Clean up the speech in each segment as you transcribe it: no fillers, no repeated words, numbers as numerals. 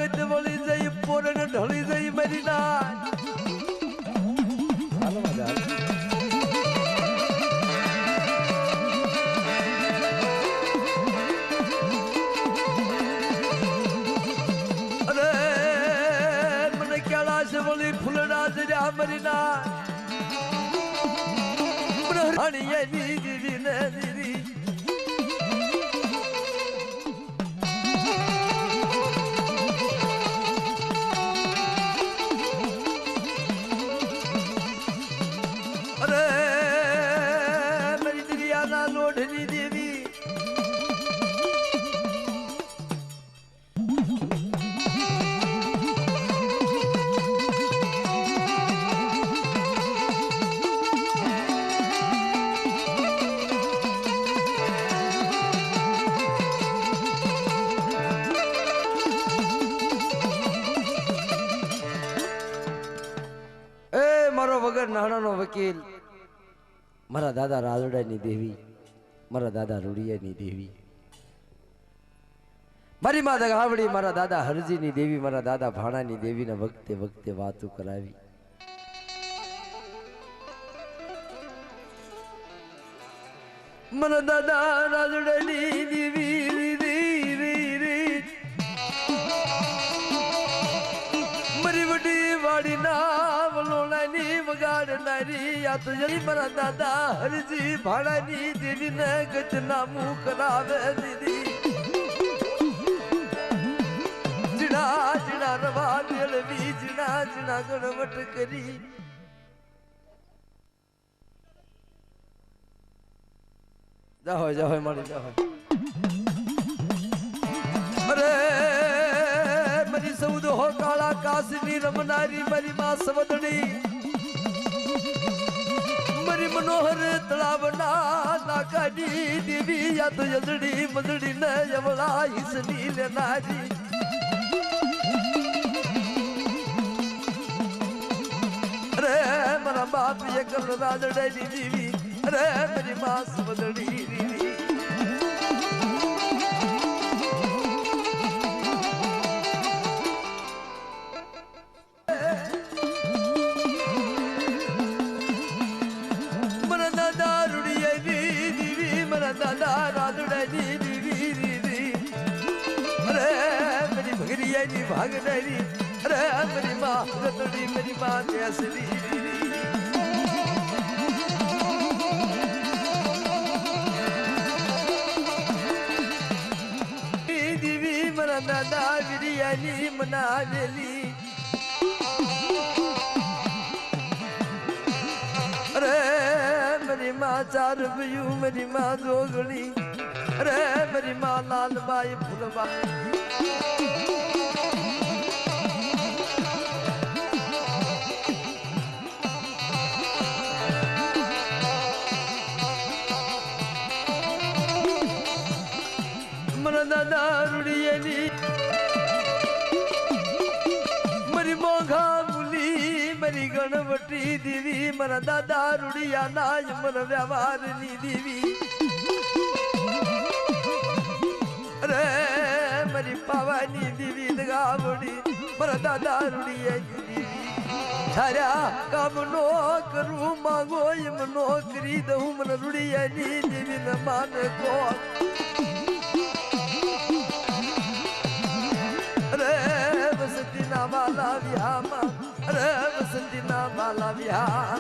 गत बोली जाई पोरण ढोली जाई मेरी ना हालो मजा अरे मन कैलाश बोली फुलड़ा जरा मेरी ना हनी ये दीदी ने दीदी अरे मेरी दिरियाना लोढ़नी देवी मारो वगर नानानो वकील मारा दादा राजोडानी देवी मारा दादा रूड़ियानी देवी मारी मां दगावड़ी मारा दादा हरजीनी देवी मारा दादा भाणानी देवी ने वक्ते वक्ते वातू करावी मारा दादा राजोडानी देवी मरी बड़ी वाड़ी ना वलोनानी वगाड़नारी या तो जरी मरा दादा हरजी भाड़ानी देवी ने गजना मुंह करावे दीदी जिना जिना रवा दिलवी जिना जिना गणवट करी जाओ जाओ मारी जाओ अरे मरी सऊद हो काला कासनी रमनारी मरी मां सवदनी मरी मनोहर तलावना नाकानी देवी या तो जलड़ी मजड़ी न यवला इसनी लेनारी अरे मरा बाप ये कर राजड़ी देवी अरे मेरी मां सवदनी दादा राजोडानी दीदी अरे मेरी भगरिया नी भागनारी अरे मेरी माँ रतड़ी मेरी माँ कैसरी दीदी मरा दादा बिरयानी मना लेली अरे मेरी माँ चार बयू मेरी माँ जोगनी अरे मेरी माँ लाल बाई फुलबाई मरा दादा रुड़ियनी मरी मोघा मरी गणवटी देवी मरा दादा रुड़िया नाज मन व्यवहारनी देवी अरे मरी पावानी देवी दगावड़ी मरा दादा रुड़िया देवी थारा काम नो करूं मांगो यम नौकरी दऊं मन रुड़िया नी देवी न मान को अरे बसती ना वाला व्यामा अरे बसंती ना माला विहार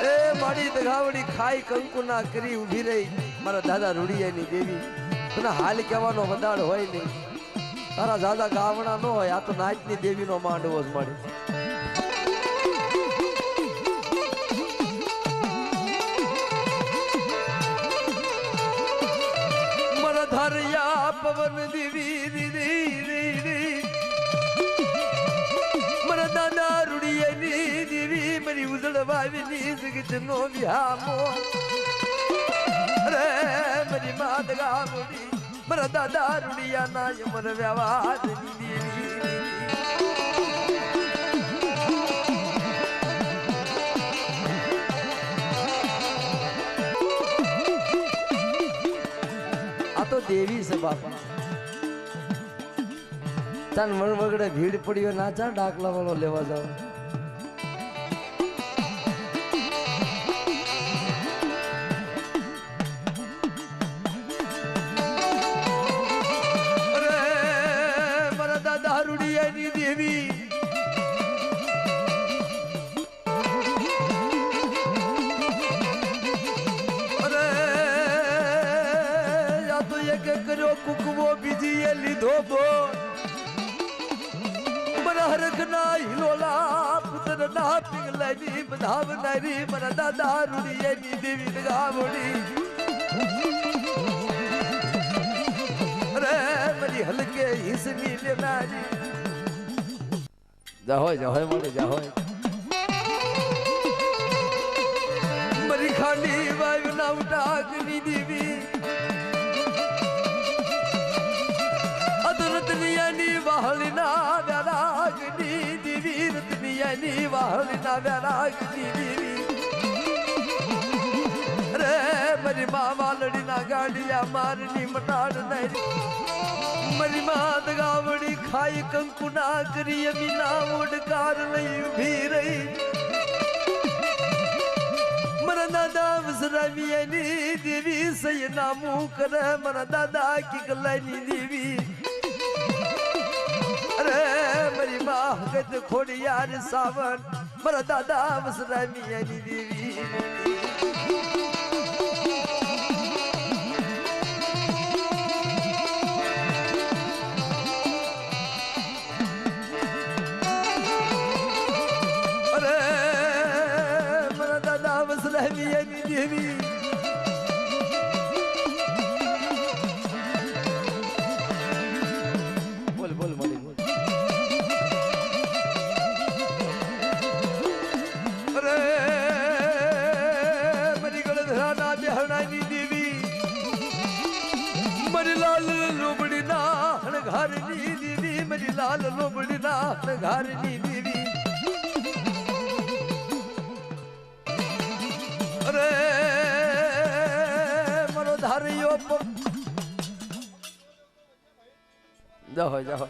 ए माड़ी दगावड़ी खाई कंकु ना करी उभी रही मारा दादा रूड़ियानी देवी तने हाल कहेवानो वदाड़ होय नहीं तारा दादा गावना नो होय आ तो नाचनी देवी नो मांडवो ज माड़ी धरिया पवन दीवी दीदी मरा दादा रुड़ियानी देवी मरी उजड़ बाविनी जगत नो व्यामो अरे मरी मां दगावड़ी मरा दादा रुड़िया ना यमर व्यवहार देवी देवी से बापा तन मन वगड़े भीड़ पड़ी ना चा डाकला वालों लेवा जाओ देवी अरे या तो ये करो कुकवो बीजी ये लीधो बो मरा रखना हिलोला पुत्र ना पिंगलानी बधाव नारी मरा दादा रुड़ी ये नी देवी लगावड़ी अरे मरी हलके हिसनी ले नारी जाहोय मोड़े जाहोय मरी खाली वायु ना उठाकनी देवी अदरतनियानी वाहलिना व्यारागनी देवी रतनियानी वाहलिना व्यारागनी देवी अरे मरी मामा लड़ी ना गाड़िया मारनी मटाड़ नहीं मरी मात गावड़ी खाई कंकुना करी अमीना ओडकार नहीं उभी रही मरा दादा वसरामियानी देवी सही नामू कर मरा दादा की गलानी देवी अरे मरी माँ गद खोड़ी यार सावन मरा दादा वसरामियानी देवी देवी बोल बोल बोल बोल अरे मरी गलधराना बिहरानी देवी मरी लाल लोबड़ी ना घारनी देवी मरी लाल लोबड़ी ना घारनी देवी अरे मरो धारियो जाओ जाओ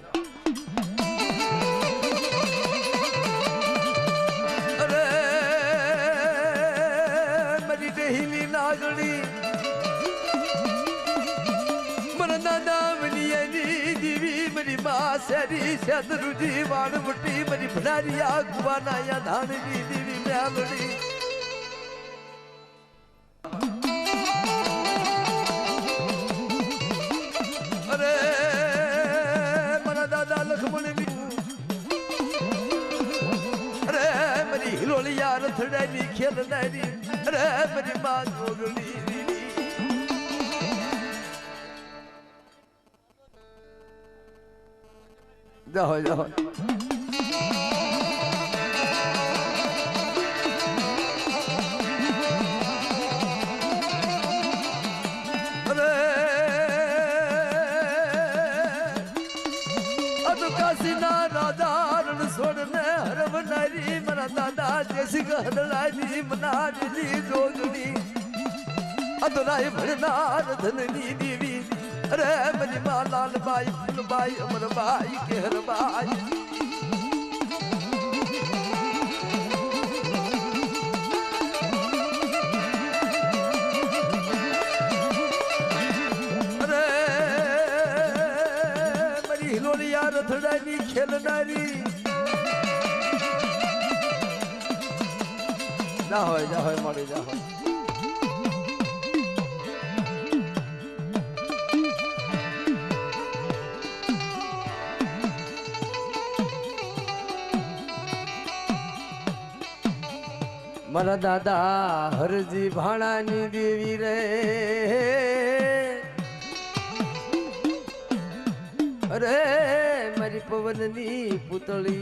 अरे मरी डेहिली नागड़ी मन दादा मनियानी देवी मरी माँ सरी सदरु जीवान मुट्टी मरी भनारिया गुवाना या धाननी देवी म्यालड़ी रथड़नी खेलनी अरे मेरी माँ जोगड़ी जाओ जाओ अरे अब काशी ना राधा रण छोड़ने हरव नारी मना दादा जैसी गहरानी मना ली जोगनी अदराई भरनार धननी देवी अरे मेरी माँ लाल बाई फूल बाई अमर बाई केहर बाई अरे मेरी हिलोलिया रथड़ानी खेलनारी ना हो मारी जा हो मरा दादा हरजी भाणानी देवी रे अरे मारी पवननी पुतली